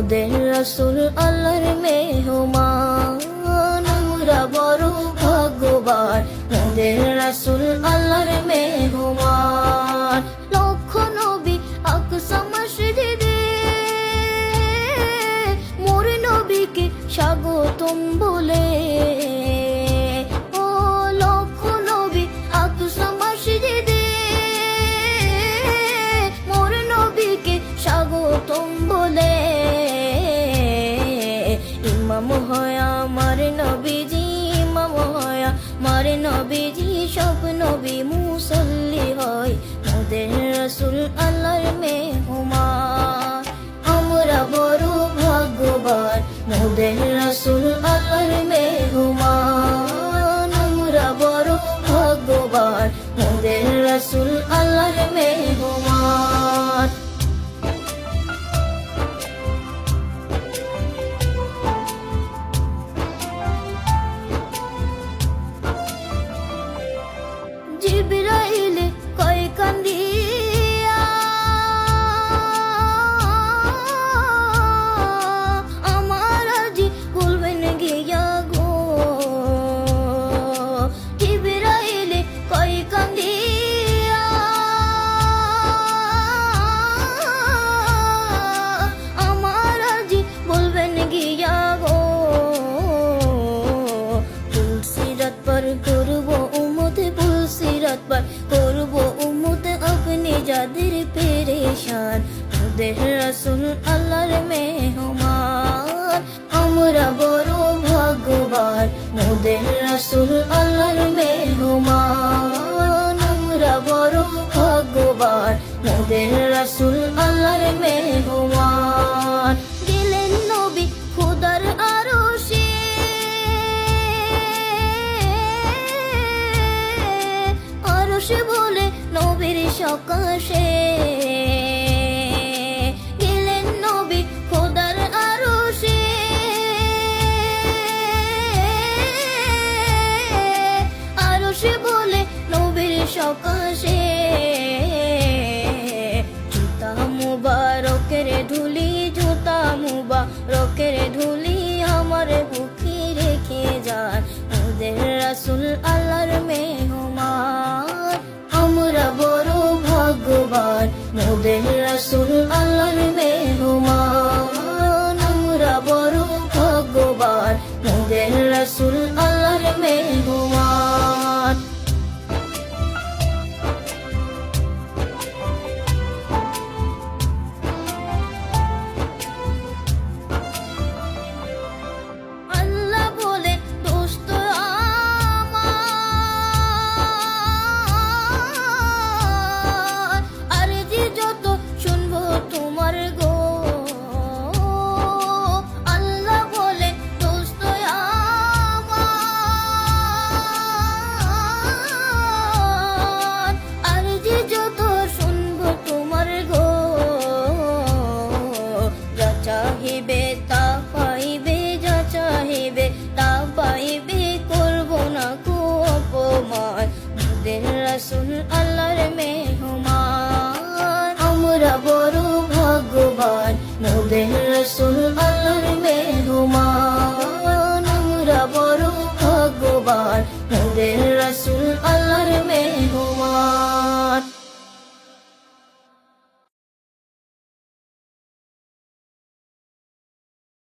মোদের রাসূল আল্লাহর মেহমান, আমরা বড় ভাগ্যবান, মোদের রাসূল আল্লাহর মেহমান। লক্ষ নবী আকসা মসজিদে মোর নবীকে স্বাগতম বলে, ও লক্ষ নবী আকসা মসজিদে মোর নবীকে স্বাগতম বলে। ইমাম হয় আমার নবীজি, ইমাম হয় আমার নবীজি, সব নবী মুসল্লি হয়, মোদের রাসূল আল্লাহর মেহমান। আমরা বড় ভাগ্যবান, মোদের রাসূল আল্লাহর মেহমান, আমরা বড় ভাগ্যবান, মোদের রাসূল আল্লাহর মেহমান। জিবরাইলে কয় কান্দিয়া আমার আজি বলবেন গিয়া গো, জিবরাইলে কয় কান্দিয়া আমার আজি বলবেন গিয়া গো। তুলসিরাত পার করব উম্মত, তুলসিরাত পার করব উম্মত, আপনি যাদের পেরেশান, মোদের রাসূল আল্লাহর মেহমান। আমরা বড় ভাগ্যবান, মোদের রাসূল আল্লাহর মেহমান, আমরা বড় ভাগ্যবান, মোদের রাসূল আল্লাহর মেহমান। দিলেন নবী খোদার আরশে, আরশে বলে নবীর সকাশে, গেলেন নবী খোদার আরশে, আরশে বলে নবীর সকাশে। জুতা মুবারকের ধুলি, জুতা মুবারকের ধুলি আমার বুকে রেখে যান, মোদের রাসূল আল্লাহর মেহমান। আমরা বড় ভাগ্যবান, মোদের রাসূল আল্লাহর মেহমান।